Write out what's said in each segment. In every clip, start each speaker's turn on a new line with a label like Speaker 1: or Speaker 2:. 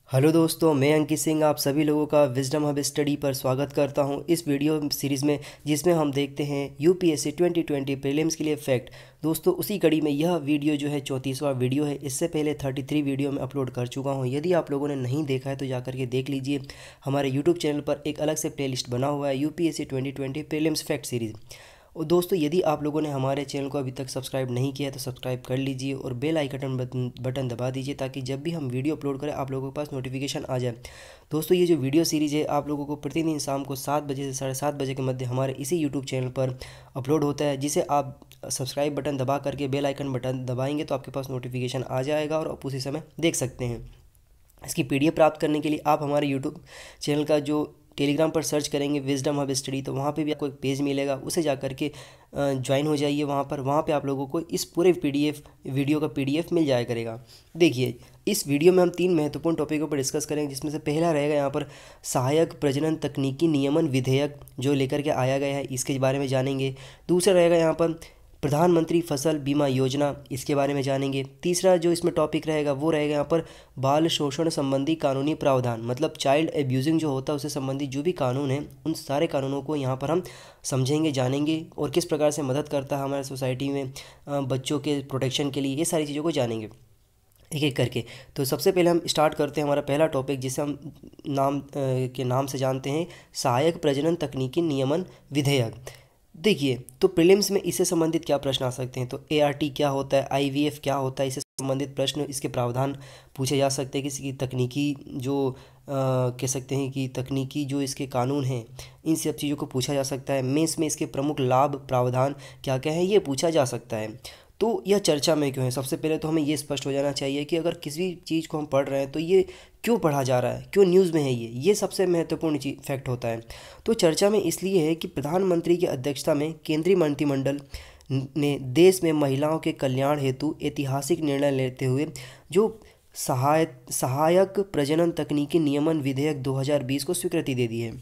Speaker 1: Hello दोस्तों, मैं अंकित सिंह आप सभी लोगों का विजडम हब स्टडी पर स्वागत करता हूं इस वीडियो सीरीज़ में, जिसमें हम देखते हैं यूपीएससी 2020 प्रीलिम्स के लिए फैक्ट। दोस्तों, उसी कड़ी में यह वीडियो जो है 34वां वीडियो है। इससे पहले 33 वीडियो में अपलोड कर चुका हूं। यदि आप लोगों ने नहीं देखा है तो जाकर के देख लीजिए। हमारे यूट्यूब चैनल पर एक अलग से प्लेलिस्ट बना हुआ है, यूपीएससी 2020 प्रीलिम्स फैक्ट सीरीज़। और दोस्तों, यदि आप लोगों ने हमारे चैनल को अभी तक सब्सक्राइब नहीं किया है तो सब्सक्राइब कर लीजिए और बेल आइकन बटन दबा दीजिए, ताकि जब भी हम वीडियो अपलोड करें आप लोगों के पास नोटिफिकेशन आ जाए। दोस्तों, ये जो वीडियो सीरीज़ है आप लोगों को प्रतिदिन शाम को 7 बजे से 7:30 बजे के मध्य हमारे इसी यूट्यूब चैनल पर अपलोड होता है, जिसे आप सब्सक्राइब बटन दबा करके बेल आइकन बटन दबाएंगे तो आपके पास नोटिफिकेशन आ जाएगा और आप उसी समय देख सकते हैं। इसकी पीडीएफ प्राप्त करने के लिए आप हमारे यूट्यूब चैनल का जो टेलीग्राम पर सर्च करेंगे विजडम हब स्टडी, तो वहाँ पे भी आपको एक पेज मिलेगा, उसे जा कर के ज्वाइन हो जाइए। वहाँ पे आप लोगों को इस पूरे पीडीएफ वीडियो का पीडीएफ मिल जाया करेगा। देखिए, इस वीडियो में हम 3 महत्वपूर्ण टॉपिकों पर डिस्कस करेंगे, जिसमें से पहला रहेगा यहाँ पर सहायक प्रजनन तकनीकी नियमन विधेयक जो लेकर के आया गया है, इसके बारे में जानेंगे। दूसरा रहेगा यहाँ पर प्रधानमंत्री फसल बीमा योजना, इसके बारे में जानेंगे। तीसरा जो इसमें टॉपिक रहेगा वो रहेगा यहाँ पर बाल शोषण संबंधी कानूनी प्रावधान, मतलब चाइल्ड एब्यूजिंग जो होता है उससे संबंधित जो भी कानून है उन सारे कानूनों को यहाँ पर हम समझेंगे, जानेंगे और किस प्रकार से मदद करता है हमारे सोसाइटी में बच्चों के प्रोटेक्शन के लिए, ये सारी चीज़ों को जानेंगे एक एक करके। तो सबसे पहले हम स्टार्ट करते हैं हमारा पहला टॉपिक, जिसे हम के नाम से जानते हैं सहायक प्रजनन तकनीकी नियमन विधेयक। देखिए, तो प्रीलिम्स में इससे संबंधित क्या प्रश्न आ सकते हैं, तो एआरटी क्या होता है, आईवीएफ क्या होता है, इससे संबंधित प्रश्न, इसके प्रावधान पूछे जा सकते हैं। किसी की तकनीकी जो कह सकते हैं कि तकनीकी जो इसके कानून हैं, इन सब चीज़ों को पूछा जा सकता है। मेंस में इसके प्रमुख लाभ प्रावधान क्या क्या है ये पूछा जा सकता है। तो यह चर्चा में क्यों है, सबसे पहले तो हमें ये स्पष्ट हो जाना चाहिए कि अगर किसी चीज़ को हम पढ़ रहे हैं तो ये क्यों पढ़ा जा रहा है, क्यों न्यूज़ में है, ये सबसे महत्वपूर्ण चीज फैक्ट होता है। तो चर्चा में इसलिए है कि प्रधानमंत्री की अध्यक्षता में केंद्रीय मंत्रिमंडल ने देश में महिलाओं के कल्याण हेतु ऐतिहासिक निर्णय लेते हुए जो सहायक प्रजनन तकनीकी नियमन विधेयक 2020 को स्वीकृति दे दी है।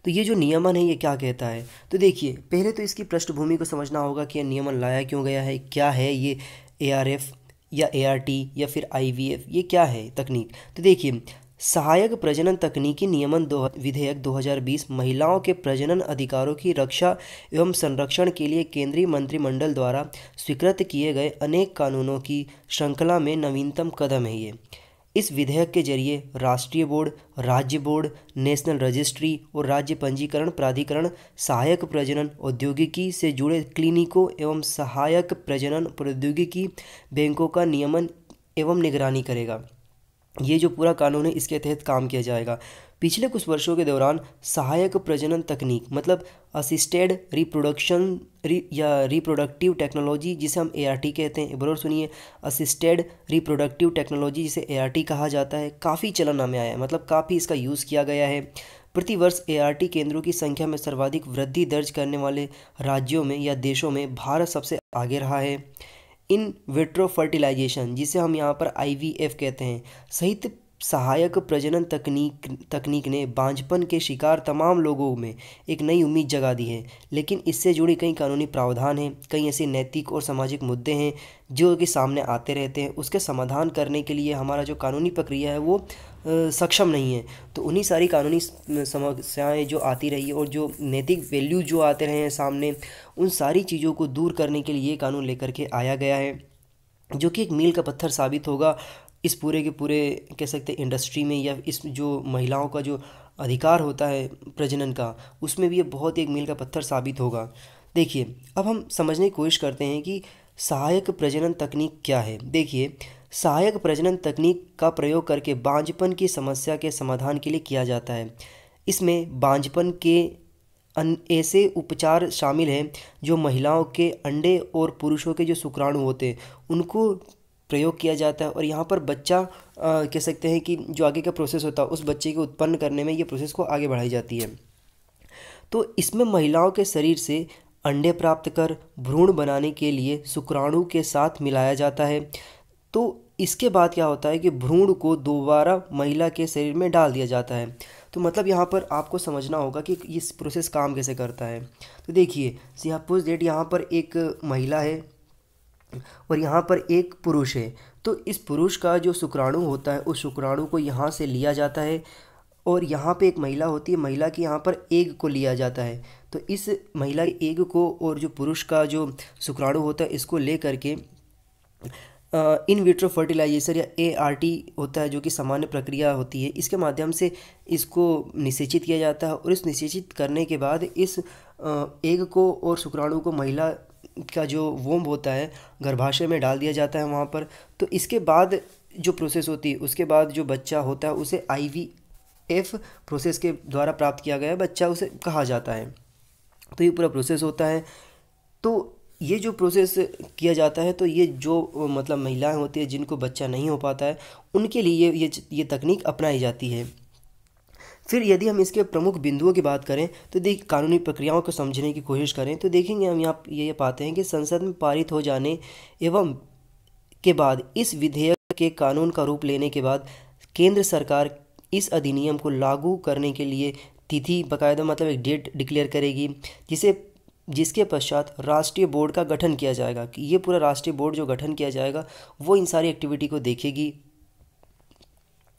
Speaker 1: तो ये जो नियमन है ये क्या कहता है, तो देखिए, पहले तो इसकी पृष्ठभूमि को समझना होगा कि यह नियमन लाया क्यों गया है, क्या है ये एआरएफ या एआरटी या फिर आईवीएफ, ये क्या है तकनीक। तो देखिए, सहायक प्रजनन तकनीकी नियमन विधेयक 2020 महिलाओं के प्रजनन अधिकारों की रक्षा एवं संरक्षण के लिए केंद्रीय मंत्रिमंडल द्वारा स्वीकृत किए गए अनेक कानूनों की श्रृंखला में नवीनतम कदम है ये। इस विधेयक के जरिए राष्ट्रीय बोर्ड, राज्य बोर्ड, नेशनल रजिस्ट्री और राज्य पंजीकरण प्राधिकरण सहायक प्रजनन औद्योगिकी से जुड़े क्लिनिकों एवं सहायक प्रजनन प्रौद्योगिकी बैंकों का नियमन एवं निगरानी करेगा। ये जो पूरा कानून है इसके तहत काम किया जाएगा। पिछले कुछ वर्षों के दौरान सहायक प्रजनन तकनीक, मतलब असिस्टेड रिप्रोडक्शन या रिप्रोडक्टिव टेक्नोलॉजी, जिसे हम एआरटी कहते हैं, बरोबर सुनिए, असिस्टेड रिप्रोडक्टिव टेक्नोलॉजी जिसे एआरटी कहा जाता है, काफ़ी चलन में आया है, मतलब काफ़ी इसका यूज़ किया गया है। प्रतिवर्ष एआरटी केंद्रों की संख्या में सर्वाधिक वृद्धि दर्ज करने वाले राज्यों में या देशों में भारत सबसे आगे रहा है। इन विट्रो फर्टिलाइजेशन, जिसे हम यहाँ पर आईवीएफ कहते हैं, सहित सहायक प्रजनन तकनीक ने बांझपन के शिकार तमाम लोगों में एक नई उम्मीद जगा दी है। लेकिन इससे जुड़ी कई कानूनी प्रावधान हैं, कई ऐसे नैतिक और सामाजिक मुद्दे हैं जो कि सामने आते रहते हैं। उसके समाधान करने के लिए हमारा जो कानूनी प्रक्रिया है वो सक्षम नहीं है। तो उन्हीं सारी कानूनी समस्याएं जो आती रही और जो नैतिक वैल्यू जो आते रहे हैं सामने, उन सारी चीज़ों को दूर करने के लिए ये कानून लेकर के आया गया है, जो कि एक मील का पत्थर साबित होगा इस पूरे के पूरे कह सकते हैं इंडस्ट्री में, या इस जो महिलाओं का जो अधिकार होता है प्रजनन का, उसमें भी ये बहुत ही एक मील का पत्थर साबित होगा। देखिए, अब हम समझने की कोशिश करते हैं कि सहायक प्रजनन तकनीक क्या है। देखिए, सहायक प्रजनन तकनीक का प्रयोग करके बांझपन की समस्या के समाधान के लिए किया जाता है। इसमें बांझपन के ऐसे उपचार शामिल हैं जो महिलाओं के अंडे और पुरुषों के जो शुक्राणु होते हैं उनको प्रयोग किया जाता है, और यहाँ पर बच्चा कह सकते हैं कि जो आगे का प्रोसेस होता है उस बच्चे को उत्पन्न करने में ये प्रोसेस को आगे बढ़ाई जाती है। तो इसमें महिलाओं के शरीर से अंडे प्राप्त कर भ्रूण बनाने के लिए शुक्राणु के साथ मिलाया जाता है। तो इसके बाद क्या होता है कि भ्रूण को दोबारा महिला के शरीर में डाल दिया जाता है। तो मतलब यहाँ पर आपको समझना होगा कि इस प्रोसेस काम कैसे करता है। तो देखिए, सपोज डेट यहाँ पर एक महिला है, और यहाँ पर एक पुरुष है। तो इस पुरुष का जो शुक्राणु होता है उस शुक्राणु को यहाँ से लिया जाता है और यहाँ पे एक महिला होती है, महिला की यहाँ पर एग को लिया जाता है। तो इस महिला के एग को और जो पुरुष का जो शुक्राणु होता है इसको ले करके इन विट्रो फर्टिलाइजेशन या ART होता है, जो कि सामान्य प्रक्रिया होती है, इसके माध्यम से इसको निषेचित किया जाता है। और इस निषेचित करने के बाद इस एग को और शुक्राणु को महिला का जो वोम्ब होता है गर्भाशय में डाल दिया जाता है वहाँ पर। तो इसके बाद जो प्रोसेस होती है उसके बाद जो बच्चा होता है उसे IVF प्रोसेस के द्वारा प्राप्त किया गया बच्चा उसे कहा जाता है। तो ये पूरा प्रोसेस होता है। तो ये जो प्रोसेस किया जाता है तो ये जो मतलब महिलाएं होती है जिनको बच्चा नहीं हो पाता है उनके लिए ये तकनीक अपनाई जाती है। फिर यदि हम इसके प्रमुख बिंदुओं की बात करें तो कानूनी प्रक्रियाओं को समझने की कोशिश करें तो देखेंगे हम यहाँ ये पाते हैं कि संसद में पारित हो जाने एवं के बाद इस विधेयक के कानून का रूप लेने के बाद केंद्र सरकार इस अधिनियम को लागू करने के लिए तिथि बाकायदा मतलब एक डेट डिक्लेयर करेगी, जिसके पश्चात राष्ट्रीय बोर्ड का गठन किया जाएगा। कि ये पूरा राष्ट्रीय बोर्ड जो गठन किया जाएगा वो इन सारी एक्टिविटी को देखेगी।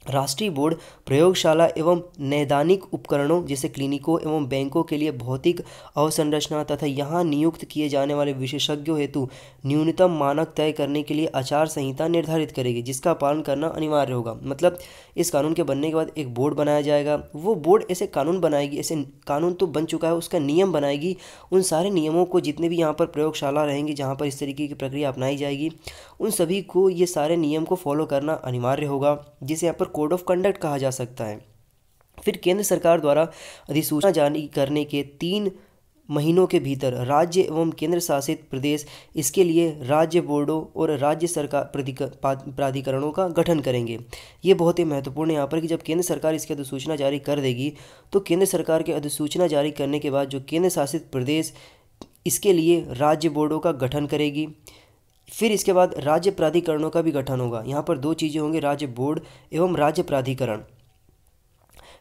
Speaker 1: राष्ट्रीय बोर्ड प्रयोगशाला एवं नैदानिक उपकरणों जैसे क्लिनिकों एवं बैंकों के लिए भौतिक अवसंरचना तथा यहाँ नियुक्त किए जाने वाले विशेषज्ञों हेतु न्यूनतम मानक तय करने के लिए आचार संहिता निर्धारित करेगी, जिसका पालन करना अनिवार्य होगा। मतलब इस कानून के बनने के बाद एक बोर्ड बनाया जाएगा, वो बोर्ड ऐसे कानून बनाएगी, ऐसे कानून तो बन चुका है उसका नियम बनाएगी। उन सारे नियमों को जितने भी यहाँ पर प्रयोगशाला रहेंगी जहाँ पर इस तरीके की प्रक्रिया अपनाई जाएगी उन सभी को ये सारे नियम को फॉलो करना अनिवार्य होगा, जिसे यहाँ पर कोड ऑफ कंडक्ट कहा जा सकता है। फिर केंद्र सरकार द्वारा अधिसूचना जारी करने के 3 महीनों के भीतर राज्य एवं केंद्र शासित प्रदेश इसके लिए राज्य बोर्डों और राज्य सरकार प्राधिकरणों का गठन करेंगे। ये बहुत ही महत्वपूर्ण है यहाँ पर कि जब केंद्र सरकार इसकी अधिसूचना जारी कर देगी तो केंद्र सरकार के अधिसूचना जारी करने के बाद जो केंद्र शासित प्रदेश इसके लिए राज्य बोर्डों का गठन करेगी। फिर इसके बाद राज्य प्राधिकरणों का भी गठन होगा। यहाँ पर 2 चीज़ें होंगी, राज्य बोर्ड एवं राज्य प्राधिकरण।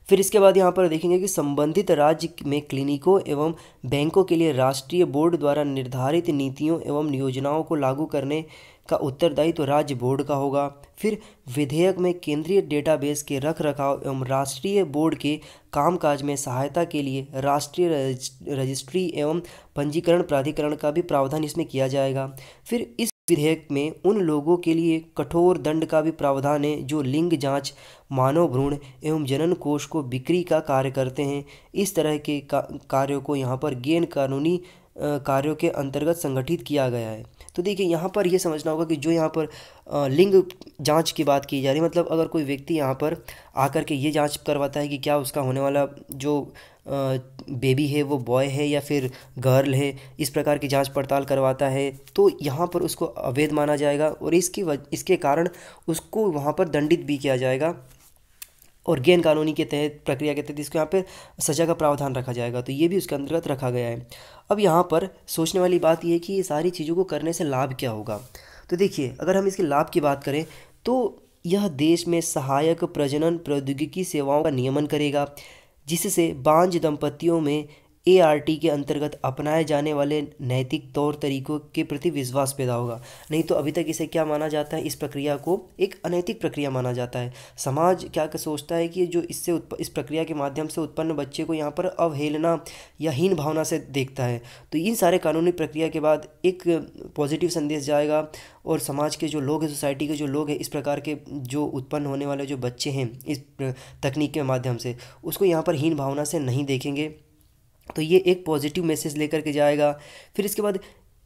Speaker 1: फिर इसके बाद यहाँ पर देखेंगे कि संबंधित राज्य में क्लिनिकों एवं बैंकों के लिए राष्ट्रीय बोर्ड द्वारा निर्धारित नीतियों एवं योजनाओं को लागू करने का उत्तरदायित्व तो राज्य बोर्ड का होगा। फिर विधेयक में केंद्रीय डेटाबेस के रखरखाव एवं राष्ट्रीय बोर्ड के कामकाज में सहायता के लिए राष्ट्रीय रजिस्ट्री एवं पंजीकरण प्राधिकरण का भी प्रावधान इसमें किया जाएगा। फिर इस विधेयक में उन लोगों के लिए कठोर दंड का भी प्रावधान है जो लिंग जांच, मानव भ्रूण एवं जनन कोष को बिक्री का कार्य करते हैं। इस तरह के कार्यों को यहाँ पर गैर कानूनी कार्यों के अंतर्गत संगठित किया गया है। तो देखिए यहाँ पर ये समझना होगा कि जो यहाँ पर लिंग जांच की बात की जा रही है, मतलब अगर कोई व्यक्ति यहाँ पर आकर के ये जांच करवाता है कि क्या उसका होने वाला जो बेबी है वो बॉय है या फिर गर्ल है, इस प्रकार की जांच पड़ताल करवाता है तो यहाँ पर उसको अवैध माना जाएगा और इसके कारण उसको वहाँ पर दंडित भी किया जाएगा और गैर कानूनी के तहत प्रक्रिया के तहत इसको यहाँ पे सज़ा का प्रावधान रखा जाएगा। तो ये भी उसके अंतर्गत रखा गया है। अब यहाँ पर सोचने वाली बात ये है कि ये सारी चीज़ों को करने से लाभ क्या होगा। तो देखिए अगर हम इसके लाभ की बात करें तो यह देश में सहायक प्रजनन प्रौद्योगिकी सेवाओं का नियमन करेगा, जिससे बांझ दंपतियों में ART के अंतर्गत अपनाए जाने वाले नैतिक तौर तरीकों के प्रति विश्वास पैदा होगा। नहीं तो अभी तक इसे क्या माना जाता है, इस प्रक्रिया को एक अनैतिक प्रक्रिया माना जाता है। समाज क्या सोचता है कि जो इस प्रक्रिया के माध्यम से उत्पन्न बच्चे को यहाँ पर अवहेलना या हीन भावना से देखता है। तो इन सारे कानूनी प्रक्रिया के बाद एक पॉजिटिव संदेश जाएगा और समाज के जो लोग हैं, सोसाइटी के जो लोग हैं, इस प्रकार के जो उत्पन्न होने वाले जो बच्चे हैं इस तकनीक के माध्यम से उसको यहाँ पर हीन भावना से नहीं देखेंगे। तो ये एक पॉजिटिव मैसेज लेकर के जाएगा। फिर इसके बाद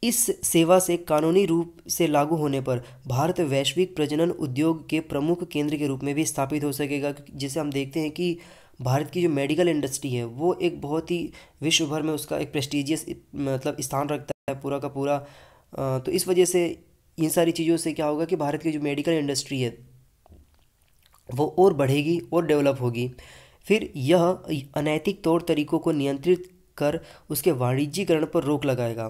Speaker 1: इस सेवा से कानूनी रूप से लागू होने पर भारत वैश्विक प्रजनन उद्योग के प्रमुख केंद्र के रूप में भी स्थापित हो सकेगा। जिसे हम देखते हैं कि भारत की जो मेडिकल इंडस्ट्री है वो एक बहुत ही विश्व भर में उसका एक प्रेस्टिजियस मतलब स्थान रखता है पूरा का पूरा। तो इस वजह से इन सारी चीज़ों से क्या होगा कि भारत की जो मेडिकल इंडस्ट्री है वो और बढ़ेगी और डेवलप होगी। फिर यह अनैतिक तौर तरीकों को नियंत्रित कर उसके वाणिज्यीकरण पर रोक लगाएगा।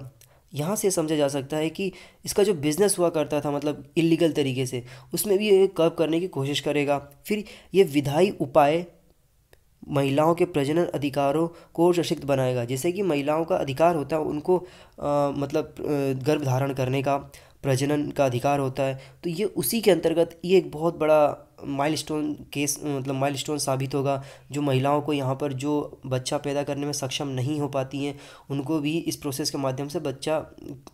Speaker 1: यहाँ से समझा जा सकता है कि इसका जो बिज़नेस हुआ करता था मतलब इलीगल तरीके से, उसमें भी ये कर्व करने की कोशिश करेगा। फिर ये विधायी उपाय महिलाओं के प्रजनन अधिकारों को सशक्त बनाएगा। जैसे कि महिलाओं का अधिकार होता है उनको मतलब गर्भ धारण करने का, प्रजनन का अधिकार होता है। तो ये उसी के अंतर्गत ये एक बहुत बड़ा माइलस्टोन केस मतलब माइलस्टोन साबित होगा। जो महिलाओं को यहाँ पर जो बच्चा पैदा करने में सक्षम नहीं हो पाती हैं, उनको भी इस प्रोसेस के माध्यम से बच्चा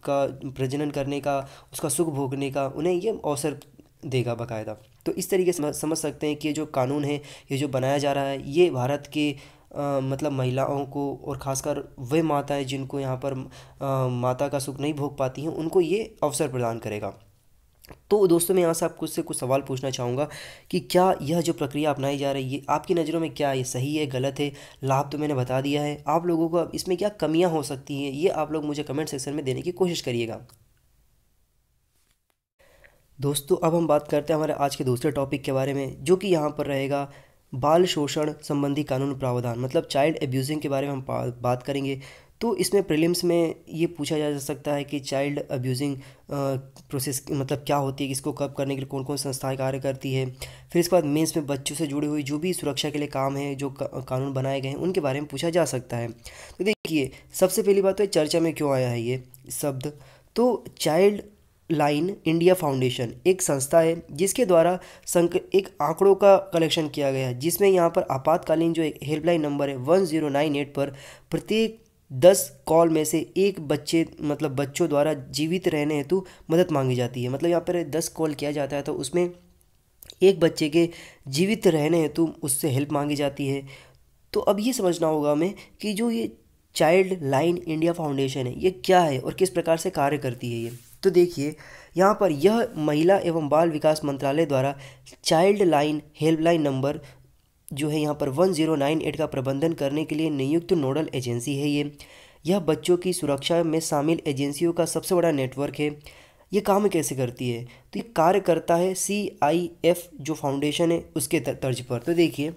Speaker 1: का प्रजनन करने का, उसका सुख भोगने का उन्हें ये अवसर देगा बाकायदा। तो इस तरीके से समझ सकते हैं कि ये जो कानून है, ये जो बनाया जा रहा है, ये भारत के मतलब महिलाओं को और ख़ासकर वे माताएं जिनको यहाँ पर माता का सुख नहीं भोग पाती हैं, उनको ये अवसर प्रदान करेगा। तो दोस्तों मैं यहाँ से आपको से कुछ सवाल पूछना चाहूँगा कि क्या यह जो प्रक्रिया अपनाई जा रही है आपकी नज़रों में क्या है, सही है, गलत है? लाभ तो मैंने बता दिया है, आप लोगों को अब इसमें क्या कमियाँ हो सकती हैं, ये आप लोग मुझे कमेंट सेक्शन में देने की कोशिश करिएगा। दोस्तों अब हम बात करते हैं हमारे आज के दूसरे टॉपिक के बारे में, जो कि यहाँ पर रहेगा बाल शोषण संबंधी कानून प्रावधान, मतलब चाइल्ड एब्यूजिंग के बारे में हम बात करेंगे। तो इसमें प्रीलिम्स में ये पूछा जा सकता है कि चाइल्ड अब्यूजिंग प्रोसेस मतलब क्या होती है, इसको कब करने के लिए कौन कौन संस्थाएं कार्य करती है। फिर इसके बाद मेंस में बच्चों से जुड़ी हुई जो भी सुरक्षा के लिए काम है, जो कानून बनाए गए हैं, उनके बारे में पूछा जा सकता है। तो देखिए सबसे पहली बात तो चर्चा में क्यों आया है ये शब्द। तो चाइल्ड लाइन इंडिया फाउंडेशन एक संस्था है जिसके द्वारा एक आंकड़ों का कलेक्शन किया गया है, जिसमें यहाँ पर आपातकालीन जो एक हेल्पलाइन नंबर है 1098 पर प्रत्येक 10 कॉल में से एक बच्चे मतलब बच्चों द्वारा जीवित रहने हेतु मदद मांगी जाती है। मतलब यहाँ पर 10 कॉल किया जाता है तो उसमें एक बच्चे के जीवित रहने हेतु उससे हेल्प मांगी जाती है। तो अब ये समझना होगा हमें कि जो ये चाइल्ड लाइन इंडिया फाउंडेशन है ये क्या है और किस प्रकार से कार्य करती है ये। तो देखिए यहाँ पर यह महिला एवं बाल विकास मंत्रालय द्वारा चाइल्ड लाइन हेल्पलाइन नंबर जो है यहाँ पर 1098 का प्रबंधन करने के लिए नियुक्त नोडल एजेंसी है यह बच्चों की सुरक्षा में शामिल एजेंसियों का सबसे बड़ा नेटवर्क है। ये काम कैसे करती है? तो ये कार्य करता है CIF जो फाउंडेशन है उसके तर्ज पर। तो देखिए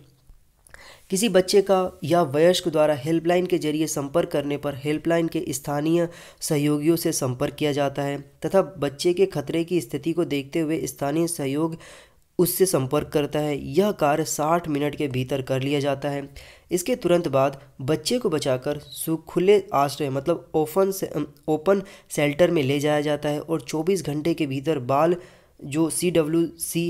Speaker 1: किसी बच्चे का या वयस्क द्वारा हेल्पलाइन के जरिए संपर्क करने पर हेल्पलाइन के स्थानीय सहयोगियों से संपर्क किया जाता है तथा बच्चे के खतरे की स्थिति को देखते हुए स्थानीय सहयोग उससे संपर्क करता है। यह कार्य 60 मिनट के भीतर कर लिया जाता है। इसके तुरंत बाद बच्चे को बचाकर खुले आश्रय मतलब ओपन शेल्टर में ले जाया जाता है और 24 घंटे के भीतर बाल जो CWC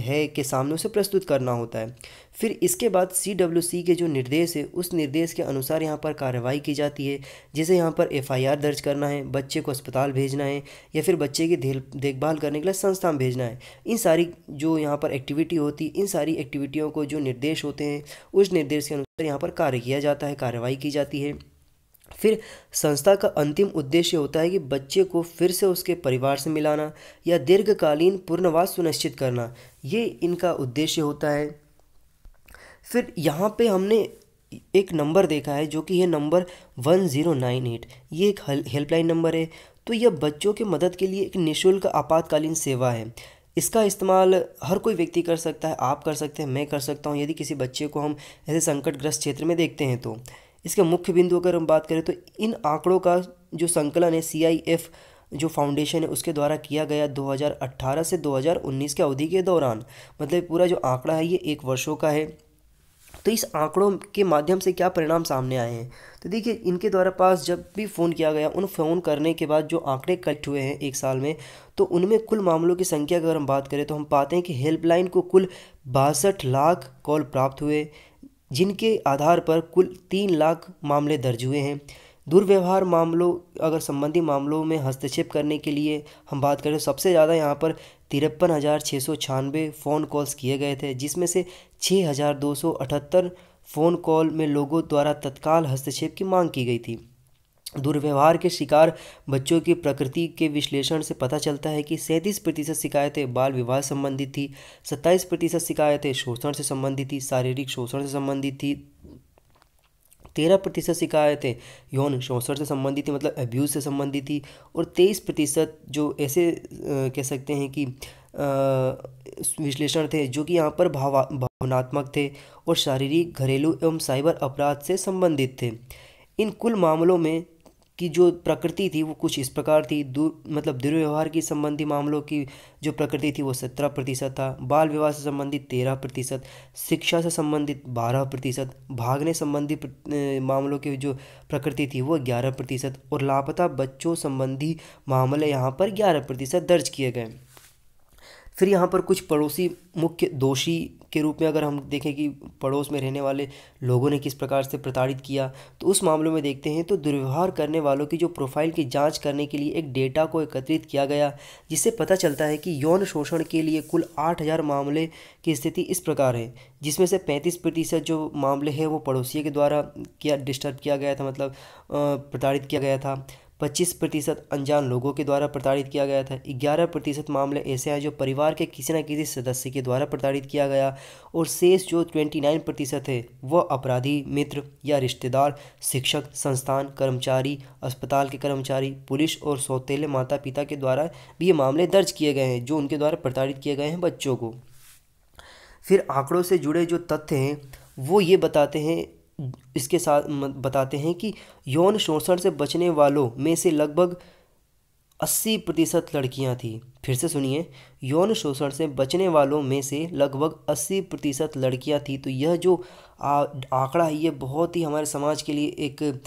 Speaker 1: है के सामने उसे प्रस्तुत करना होता है। फिर इसके बाद CWC के जो निर्देश है उस निर्देश के अनुसार यहाँ पर कार्रवाई की जाती है, जैसे यहाँ पर FIR दर्ज करना है, बच्चे को अस्पताल भेजना है या फिर बच्चे की देखभाल करने के लिए संस्था में भेजना है। इन सारी जो यहाँ पर एक्टिविटी होती है, इन सारी एक्टिविटियों को जो निर्देश होते हैं उस निर्देश के अनुसार यहाँ पर कार्य किया जाता है, कार्रवाई की जाती है। फिर संस्था का अंतिम उद्देश्य होता है कि बच्चे को फिर से उसके परिवार से मिलाना या दीर्घकालीन पुनर्वास सुनिश्चित करना, ये इनका उद्देश्य होता है। फिर यहाँ पे हमने एक नंबर देखा है जो कि ये नंबर 1098 ये एक हेल्पलाइन नंबर है। तो यह बच्चों के मदद के लिए एक निःशुल्क आपातकालीन सेवा है। इसका इस्तेमाल हर कोई व्यक्ति कर सकता है, आप कर सकते हैं, मैं कर सकता हूँ, यदि किसी बच्चे को हम ऐसे संकटग्रस्त क्षेत्र में देखते हैं तो। इसके मुख्य बिंदु अगर हम बात करें तो इन आंकड़ों का जो संकलन है CIF जो फाउंडेशन है उसके द्वारा किया गया 2018 से 2019 के अवधि के दौरान, मतलब पूरा जो आंकड़ा है ये 1 वर्षों का है। तो इस आंकड़ों के माध्यम से क्या परिणाम सामने आए हैं? तो देखिए इनके द्वारा पास जब भी फ़ोन किया गया, उन फ़ोन करने के बाद जो आंकड़े कलेक्ट हुए हैं 1 साल में, तो उनमें कुल मामलों की संख्या अगर हम बात करें तो हम पाते हैं कि हेल्पलाइन को कुल 62 लाख कॉल प्राप्त हुए, जिनके आधार पर कुल 3 लाख मामले दर्ज हुए हैं। दुर्व्यवहार मामलों अगर संबंधी मामलों में हस्तक्षेप करने के लिए हम बात करें, सबसे ज़्यादा यहाँ पर 53,696 फ़ोन कॉल्स किए गए थे, जिसमें से 6,278 फ़ोन कॉल में लोगों द्वारा तत्काल हस्तक्षेप की मांग की गई थी। दुर्व्यवहार के शिकार बच्चों की प्रकृति के विश्लेषण से पता चलता है कि 37% शिकायतें बाल विवाह संबंधित थी, 27% शिकायतें शोषण से संबंधित थी, शारीरिक शोषण से संबंधित थी, 13% शिकायतें यौन शोषण से संबंधित थी मतलब अब्यूज़ से संबंधित थी, और 23% जो ऐसे कह सकते हैं कि विश्लेषण थे जो कि यहाँ पर भावनात्मक थे और शारीरिक, घरेलू एवं साइबर अपराध से संबंधित थे। इन कुल मामलों में की जो प्रकृति थी वो कुछ इस प्रकार थी। मतलब दुर्व्यवहार की संबंधी मामलों की जो प्रकृति थी वो 17% था, बाल विवाह से संबंधित 13%, शिक्षा से संबंधित 12%, भागने संबंधी मामलों की जो प्रकृति थी वो 11% और लापता बच्चों संबंधी मामले यहाँ पर 11% दर्ज किए गए। फिर यहाँ पर कुछ पड़ोसी मुख्य दोषी के रूप में अगर हम देखें कि पड़ोस में रहने वाले लोगों ने किस प्रकार से प्रताड़ित किया, तो उस मामलों में देखते हैं तो दुर्व्यवहार करने वालों की जो प्रोफाइल की जांच करने के लिए एक डेटा को एकत्रित किया गया, जिससे पता चलता है कि यौन शोषण के लिए कुल 8,000 मामले की स्थिति इस प्रकार है, जिसमें से 35% जो मामले हैं वो पड़ोसियों के द्वारा डिस्टर्ब किया गया था, मतलब प्रताड़ित किया गया था। 25% अनजान लोगों के द्वारा प्रताड़ित किया गया था। 11% मामले ऐसे हैं जो परिवार के किसी न किसी सदस्य के द्वारा प्रताड़ित किया गया, और शेष जो 29% है वह अपराधी मित्र या रिश्तेदार, शिक्षक, संस्थान कर्मचारी, अस्पताल के कर्मचारी, पुलिस और सौतेले माता पिता के द्वारा भी ये मामले दर्ज किए गए हैं जो उनके द्वारा प्रताड़ित किए गए हैं बच्चों को। फिर आंकड़ों से जुड़े जो तथ्य हैं वो ये बताते हैं, इसके साथ बताते हैं कि यौन शोषण से बचने वालों में से लगभग 80% लड़कियां थी। फिर से सुनिए, यौन शोषण से बचने वालों में से लगभग 80% लड़कियां थी। तो यह जो आंकड़ा है ये बहुत ही हमारे समाज के लिए एक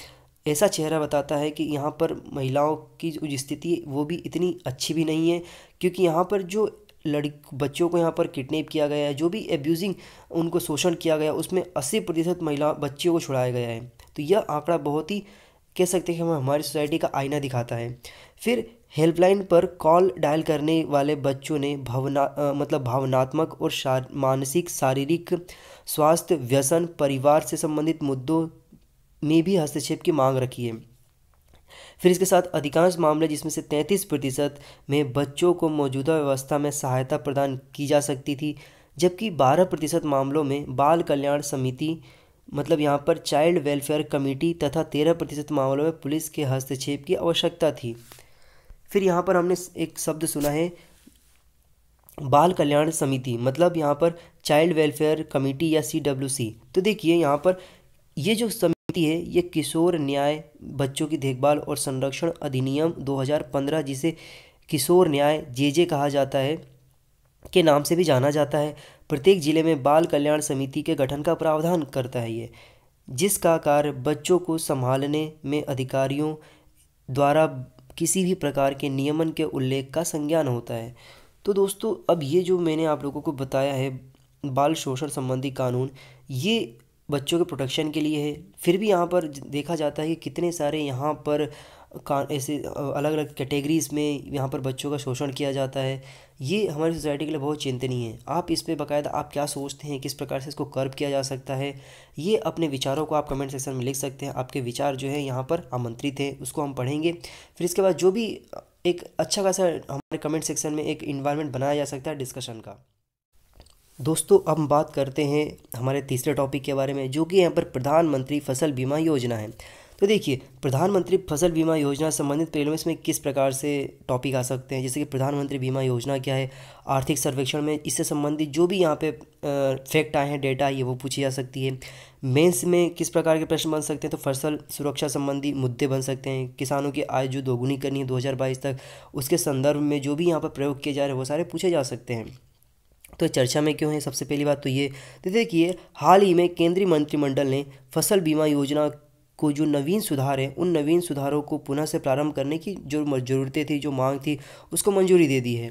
Speaker 1: ऐसा चेहरा बताता है कि यहाँ पर महिलाओं की जो स्थिति वो भी इतनी अच्छी भी नहीं है, क्योंकि यहाँ पर जो बच्चों को यहाँ पर किडनैप किया गया है, जो भी एब्यूजिंग उनको शोषण किया गया, उसमें 80% महिला बच्चियों को छुड़ाया गया है। तो यह आंकड़ा बहुत ही कह सकते हैं कि हमारी सोसाइटी का आईना दिखाता है। फिर हेल्पलाइन पर कॉल डायल करने वाले बच्चों ने भावनात्मक और मानसिक शारीरिक स्वास्थ्य, व्यसन, परिवार से संबंधित मुद्दों में भी हस्तक्षेप की मांग रखी है। फिर इसके साथ अधिकांश मामले, जिसमें से 33% में बच्चों को मौजूदा व्यवस्था में सहायता प्रदान की जा सकती थी, जबकि 12% मामलों में बाल कल्याण समिति, मतलब यहाँ पर चाइल्ड वेलफेयर कमेटी, तथा 13% मामलों में पुलिस के हस्तक्षेप की आवश्यकता थी। फिर यहाँ पर हमने एक शब्द सुना है बाल कल्याण समिति, मतलब यहाँ पर चाइल्ड वेलफेयर कमेटी या CWC। तो देखिए यहाँ पर ये जो समिति है ये किशोर न्याय, बच्चों की देखभाल और संरक्षण अधिनियम 2015, जिसे किशोर न्याय JJ कहा जाता है के नाम से भी जाना जाता है, प्रत्येक जिले में बाल कल्याण समिति के गठन का प्रावधान करता है ये, जिसका कार्य बच्चों को संभालने में अधिकारियों द्वारा किसी भी प्रकार के नियमन के उल्लेख का संज्ञान होता है। तो दोस्तों, अब ये जो मैंने आप लोगों को बताया है बाल शोषण संबंधी कानून, ये बच्चों के प्रोटेक्शन के लिए है। फिर भी यहाँ पर देखा जाता है कि कितने सारे यहाँ पर ऐसे अलग अलग कैटेगरीज़ में यहाँ पर बच्चों का शोषण किया जाता है। ये हमारी सोसाइटी के लिए बहुत चिंतनीय है। आप इस पे बाकायदा आप क्या सोचते हैं, किस प्रकार से इसको कर्व किया जा सकता है, ये अपने विचारों को आप कमेंट सेक्शन में लिख सकते हैं। आपके विचार जो है यहाँ पर आमंत्रित है, उसको हम पढ़ेंगे। फिर इसके बाद जो भी एक अच्छा खासा हमारे कमेंट सेक्शन में एक इन्वायरमेंट बनाया जा सकता है डिस्कशन का। दोस्तों, अब हम बात करते हैं हमारे तीसरे टॉपिक के बारे में, जो कि यहाँ पर प्रधानमंत्री फसल बीमा योजना है। तो देखिए, प्रधानमंत्री फसल बीमा योजना संबंधित प्रीलिम्स में किस प्रकार से टॉपिक आ सकते हैं, जैसे कि प्रधानमंत्री बीमा योजना क्या है, आर्थिक सर्वेक्षण में इससे संबंधित जो भी यहाँ पे फैक्ट आए हैं, डेटा ये वो पूछी जा सकती है। मेंस में किस प्रकार के प्रश्न बन सकते हैं, तो फसल सुरक्षा संबंधी मुद्दे बन सकते हैं। किसानों की आय जो दोगुनी करनी है 2022 तक, उसके संदर्भ में जो भी यहाँ पर प्रयोग किए जा रहे हैं वो सारे पूछे जा सकते हैं। तो चर्चा में क्यों है, सबसे पहली बात तो ये, तो देखिए हाल ही में केंद्रीय मंत्रिमंडल ने फसल बीमा योजना को जो नवीन सुधार है, उन नवीन सुधारों को पुनः से प्रारंभ करने की जो ज़रूरतें थी, जो मांग थी, उसको मंजूरी दे दी है।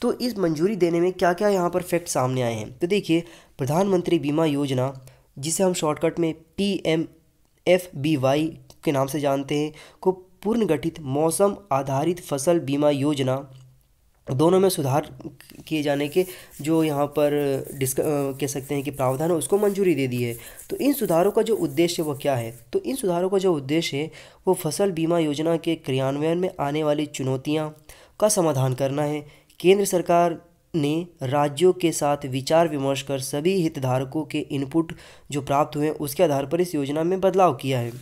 Speaker 1: तो इस मंजूरी देने में क्या क्या यहाँ पर फैक्ट सामने आए हैं, तो देखिए प्रधानमंत्री बीमा योजना, जिसे हम शॉर्टकट में PMFBY के नाम से जानते हैं, को पुनर्गठित मौसम आधारित फसल बीमा योजना, दोनों में सुधार किए जाने के जो यहाँ पर कह सकते हैं कि प्रावधान है, उसको मंजूरी दे दी है। तो इन सुधारों का जो उद्देश्य है वो क्या है, तो इन सुधारों का जो उद्देश्य है वो फसल बीमा योजना के क्रियान्वयन में आने वाली चुनौतियाँ का समाधान करना है। केंद्र सरकार ने राज्यों के साथ विचार विमर्श कर सभी हितधारकों के इनपुट जो प्राप्त हुए उसके आधार पर इस योजना में बदलाव किया है।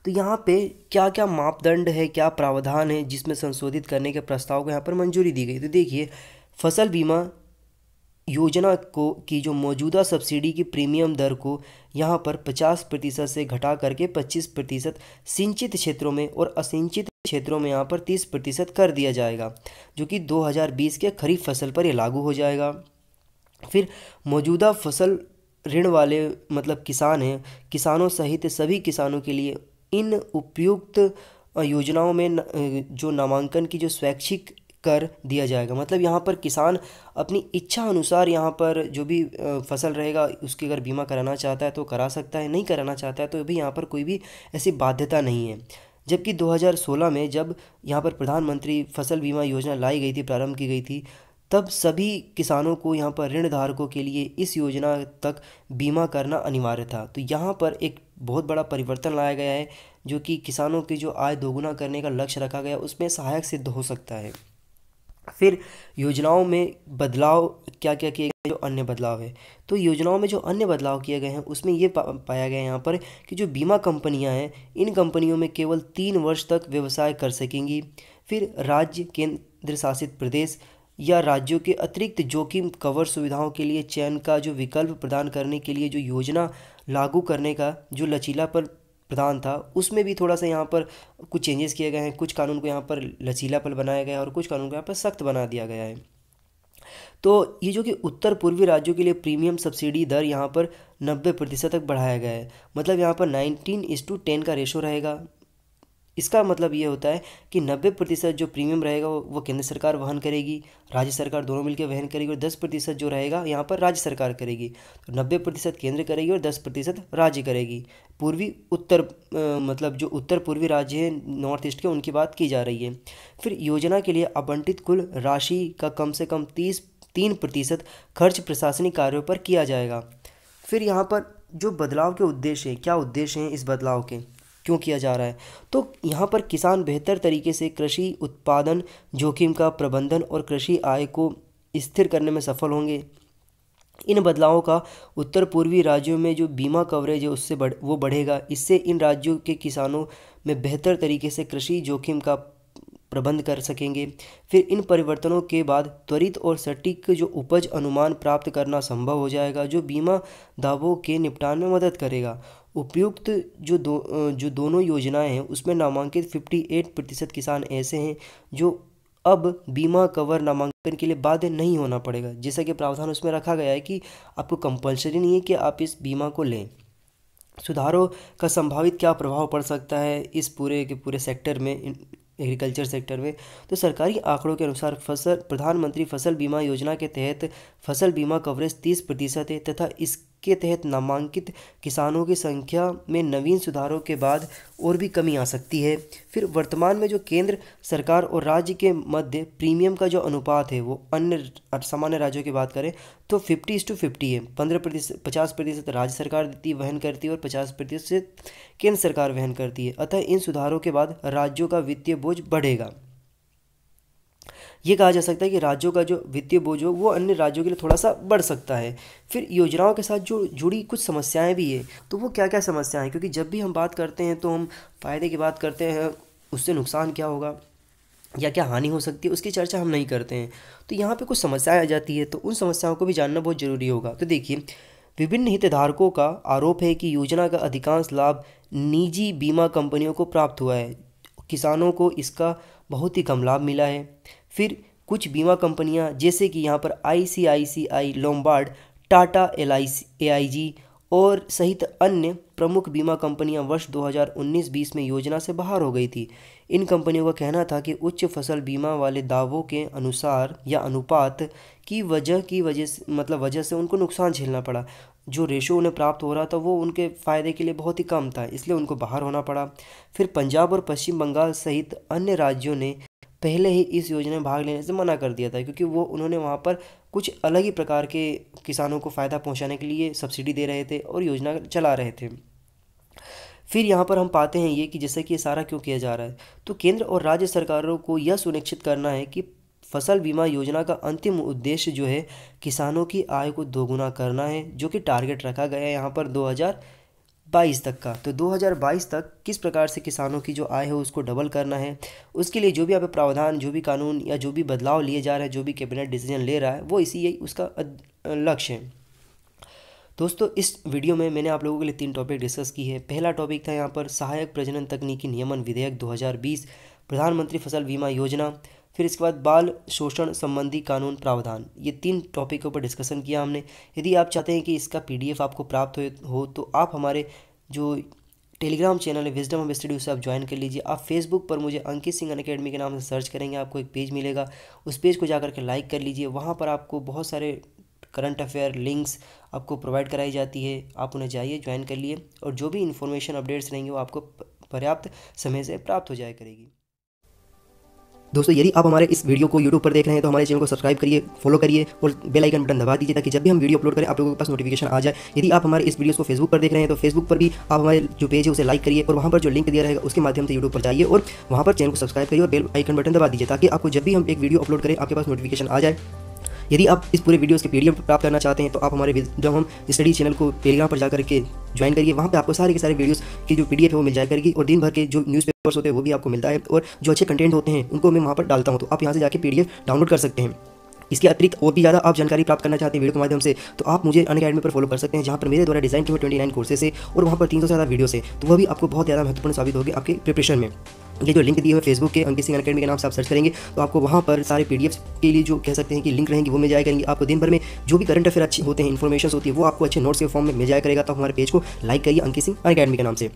Speaker 1: तो यहाँ पे क्या क्या मापदंड है, क्या प्रावधान है जिसमें संशोधित करने के प्रस्ताव को यहाँ पर मंजूरी दी गई। तो देखिए फसल बीमा योजना को की जो मौजूदा सब्सिडी की प्रीमियम दर को यहाँ पर 50% से घटा करके 25% सिंचित क्षेत्रों में और असिंचित क्षेत्रों में यहाँ पर 30% कर दिया जाएगा, जो कि 2020 के खरीफ फसल पर ये लागू हो जाएगा। फिर मौजूदा फसल ऋण वाले मतलब किसान हैं, किसानों सहित सभी किसानों के लिए इन उपयुक्त योजनाओं में जो नामांकन की जो स्वैच्छिक कर दिया जाएगा। मतलब यहाँ पर किसान अपनी इच्छा अनुसार यहाँ पर जो भी फसल रहेगा उसकी अगर बीमा कराना चाहता है तो करा सकता है, नहीं कराना चाहता है तो भी यहाँ पर कोई भी ऐसी बाध्यता नहीं है। जबकि 2016 में जब यहाँ पर प्रधानमंत्री फसल बीमा योजना लाई गई थी, प्रारंभ की गई थी, तब सभी किसानों को यहाँ पर ऋण धारकों के लिए इस योजना तक बीमा करना अनिवार्य था। तो यहाँ पर एक बहुत बड़ा परिवर्तन लाया गया है, जो कि किसानों की जो आय दोगुना करने का लक्ष्य रखा गया उसमें सहायक सिद्ध हो सकता है। फिर योजनाओं में बदलाव क्या क्या किए गए, जो अन्य बदलाव है, तो योजनाओं में जो अन्य बदलाव किए गए हैं उसमें ये पाया गया यहाँ पर कि जो बीमा कंपनियां हैं इन कंपनियों में केवल 3 वर्ष तक व्यवसाय कर सकेंगी। फिर राज्य, केंद्र शासित प्रदेश या राज्यों के अतिरिक्त जोखिम कवर सुविधाओं के लिए चयन का जो विकल्प प्रदान करने के लिए जो योजना लागू करने का जो लचीलापन प्रदान था उसमें भी थोड़ा सा यहाँ पर कुछ चेंजेस किए गए हैं। कुछ कानून को यहाँ पर लचीलापन बनाया गया है और कुछ कानून को यहाँ पर सख्त बना दिया गया है। तो ये जो कि उत्तर पूर्वी राज्यों के लिए प्रीमियम सब्सिडी दर यहाँ पर 90% तक बढ़ाया गया है। मतलब यहाँ पर 19:10 का रेशो रहेगा। इसका मतलब ये होता है कि 90% जो प्रीमियम रहेगा वो केंद्र सरकार वहन करेगी, राज्य सरकार दोनों मिलकर वहन करेगी, और 10% जो रहेगा यहाँ पर राज्य सरकार करेगी। तो 90% केंद्र करेगी और 10% राज्य करेगी। पूर्वी उत्तर मतलब जो उत्तर पूर्वी राज्य हैं नॉर्थ ईस्ट के, उनकी बात की जा रही है। फिर योजना के लिए आवंटित कुल राशि का कम से कम 3% खर्च प्रशासनिक कार्यों पर किया जाएगा। फिर यहाँ पर जो बदलाव के उद्देश्य हैं, क्या उद्देश्य हैं इस बदलाव के, क्यों किया जा रहा है, तो यहाँ पर किसान बेहतर तरीके से कृषि उत्पादन जोखिम का प्रबंधन और कृषि आय को स्थिर करने में सफल होंगे। इन बदलावों का उत्तर पूर्वी राज्यों में जो बीमा कवरेज है उससे वो बढ़ेगा। इससे इन राज्यों के किसानों में बेहतर तरीके से कृषि जोखिम का प्रबंध कर सकेंगे। फिर इन परिवर्तनों के बाद त्वरित और सटीक जो उपज अनुमान प्राप्त करना संभव हो जाएगा, जो बीमा दावों के निपटान में मदद करेगा। उपयुक्त जो दोनों योजनाएं हैं उसमें नामांकित 58% किसान ऐसे हैं जो अब बीमा कवर नामांकन के लिए बाध्य नहीं होना पड़ेगा। जैसा कि प्रावधान उसमें रखा गया है कि आपको कंपलसरी नहीं है कि आप इस बीमा को लें। सुधारों का संभावित क्या प्रभाव पड़ सकता है इस पूरे के पूरे सेक्टर में, एग्रीकल्चर सेक्टर में, तो सरकारी आंकड़ों के अनुसार प्रधानमंत्री फसल बीमा योजना के तहत फसल बीमा कवरेज 30% है तथा इसके तहत नामांकित किसानों की संख्या में नवीन सुधारों के बाद और भी कमी आ सकती है। फिर वर्तमान में जो केंद्र सरकार और राज्य के मध्य प्रीमियम का जो अनुपात है वो अन्य सामान्य राज्यों की बात करें तो 50:50 है। 50% राज्य सरकार देती वहन करती है और 50% केंद्र सरकार वहन करती है। अतः इन सुधारों के बाद राज्यों का वित्तीय बोझ बढ़ेगा। ये कहा जा सकता है कि राज्यों का जो वित्तीय बोझ हो वो अन्य राज्यों के लिए थोड़ा सा बढ़ सकता है। फिर योजनाओं के साथ जो जुड़ी कुछ समस्याएं भी है, तो वो क्या क्या समस्याएं हैं, क्योंकि जब भी हम बात करते हैं तो हम फ़ायदे की बात करते हैं, उससे नुकसान क्या होगा या क्या हानि हो सकती है उसकी चर्चा हम नहीं करते हैं। तो यहाँ पे कुछ समस्याएं आ जाती है, तो उन समस्याओं को भी जानना बहुत ज़रूरी होगा। तो देखिए, विभिन्न हितधारकों का आरोप है कि योजना का अधिकांश लाभ निजी बीमा कंपनियों को प्राप्त हुआ है, किसानों को इसका बहुत ही कम लाभ मिला है। फिर कुछ बीमा कंपनियां जैसे कि यहाँ पर ICICI लोम्बार्ड, टाटा AIG और सहित अन्य प्रमुख बीमा कंपनियां वर्ष 2019-20 में योजना से बाहर हो गई थी। इन कंपनियों का कहना था कि उच्च फसल बीमा वाले दावों के अनुसार या अनुपात की वजह से उनको नुकसान झेलना पड़ा। जो रेशो उन्हें प्राप्त हो रहा था वो उनके फ़ायदे के लिए बहुत ही कम था, इसलिए उनको बाहर होना पड़ा। फिर पंजाब और पश्चिम बंगाल सहित अन्य राज्यों ने पहले ही इस योजना में भाग लेने से मना कर दिया था, क्योंकि उन्होंने वहाँ पर कुछ अलग ही प्रकार के किसानों को फ़ायदा पहुँचाने के लिए सब्सिडी दे रहे थे और योजना चला रहे थे। फिर यहाँ पर हम पाते हैं ये कि जैसे कि ये सारा क्यों किया जा रहा है, तो केंद्र और राज्य सरकारों को यह सुनिश्चित करना है कि फसल बीमा योजना का अंतिम उद्देश्य जो है किसानों की आय को दोगुना करना है, जो कि टारगेट रखा गया है यहाँ पर 22 तक का। तो 2022 तक किस प्रकार से किसानों की जो आय है उसको डबल करना है, उसके लिए जो भी यहाँ पे प्रावधान, जो भी कानून या जो भी बदलाव लिए जा रहे हैं, जो भी कैबिनेट डिसीजन ले रहा है, वो इसी यही उसका लक्ष्य है। दोस्तों इस वीडियो में मैंने आप लोगों के लिए 3 टॉपिक डिस्कस की है। पहला टॉपिक था यहाँ पर सहायक प्रजनन तकनीकी नियमन विधेयक 2020, प्रधानमंत्री फसल बीमा योजना, फिर इसके बाद बाल शोषण संबंधी कानून प्रावधान। ये 3 टॉपिक के ऊपर डिस्कशन किया हमने। यदि आप चाहते हैं कि इसका PDF आपको प्राप्त हो तो आप हमारे जो टेलीग्राम चैनल है विजडम हब स्टडी, उसे आप ज्वाइन कर लीजिए। आप फेसबुक पर मुझे अंकित सिंह अनअकैडमी के नाम से सर्च करेंगे, आपको एक पेज मिलेगा, उस पेज को जाकर के लाइक कर लीजिए। वहाँ पर आपको बहुत सारे करंट अफेयर लिंक्स आपको प्रोवाइड कराई जाती है, आप उन्हें जाइए, ज्वाइन कर लिए, और जो भी इन्फॉर्मेशन अपडेट्स रहेंगे वो आपको पर्याप्त समय से प्राप्त हो जाया करेगी। दोस्तों यदि आप हमारे इस वीडियो को YouTube पर देख रहे हैं तो हमारे चैनल को सब्सक्राइब करिए, फॉलो करिए और बेल आइकन बटन दबा दीजिए ताकि जब भी हम वीडियो अपलोड करें आप लोगों के पास नोटिफिकेशन आ जाए। यदि आप हमारे इस वीडियो को फेसबुक पर देख रहे हैं तो फेसबुक पर भी आप हमारे जो पेज है उसे लाइक करिए और वहाँ पर जो लिंक दिया रहेगा उसके माध्यम से YouTube पर जाइए और वहाँ पर चैनल को सब्सक्राइब करिए और बेल आइकन बटन दबा दीजिए ताकि आपको जब भी हम एक वीडियो अपलोड करें आपके पास नोटिफिकेशन आ जाए। यदि आप इस पूरे वीडियोस के PDF प्राप्त करना चाहते हैं तो आप हमारे जब हम स्टडी चैनल को टेलीग्राम पर जाकर के ज्वाइन करिए, वहाँ पे आपको सारे के सारे वीडियोस की जो PDF है वो मिल जाया करेगी और दिन भर के जो न्यूज़पेपर्स होते हैं वो भी आपको मिलता है और जो अच्छे कंटेंट होते हैं उनको मैं वहाँ पर डालता हूँ, तो आप यहाँ से जाके PDF डाउनलोड कर सकते हैं। इसके अतिरिक्त और भी ज़्यादा आप जानकारी प्राप्त करना चाहते हैं वीडियो के माध्यम से तो आप मुझे अनअकैडमी पर फॉलो कर सकते हैं, जहाँ पर मेरे द्वारा डिज़ाइन किए हुए 29 कोर्सेस है और वहाँ पर 300 से ज़्यादा वीडियोस है, तो वह भी आपको बहुत ज़्यादा महत्वपूर्ण साबित होगी आपके प्रिपरेशन में। ये जो लिंक दिए हुए फेसबुक के अंकित सिंह अनअकैडमी के नाम से आप सर्च करेंगे तो आपको वहाँ पर सारे PDFs के लिए जो कह सकते हैं कि लिंक रहेंगे वो मिल जाया करेंगे। आपको दिन भर में जो भी करंट अफेयर अच्छे होते हैं, इन्फॉर्मेशन होती है, वो आपको अच्छे नोट्स के फॉर्म में मिल जाया करेगा। तो हमारे पेज को लाइक करिए अंकित सिंह अनअकैडमी के नाम से।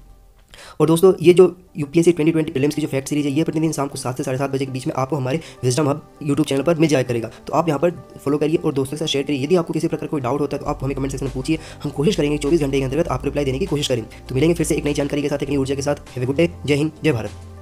Speaker 1: और दोस्तों ये जो UPSC 2020 प्रीलिम्स की जो फैक्ट सीरीज है ये प्रतिदिन शाम को 7 से 7:30 बजे के बीच में आपको हमारे विजडम हब YouTube चैनल पर मिल जाया करेगा, तो आप यहाँ पर फॉलो करिए और दोस्तों के साथ शेयर करिए। यदि आपको किसी प्रकार कोई डाउट होता है तो आप हमें कमेंट सेक्शन में पूछिए, हम कोशिश करेंगे 24 घंटे के अंतर्गत आपको रिप्लाई देने की कोशिश करें। तो मिलेंगे फिर से एक नई जानकारी के साथ, एक नई ऊर्जा के साथ। Have a good day. जय हिंद, जय भारत।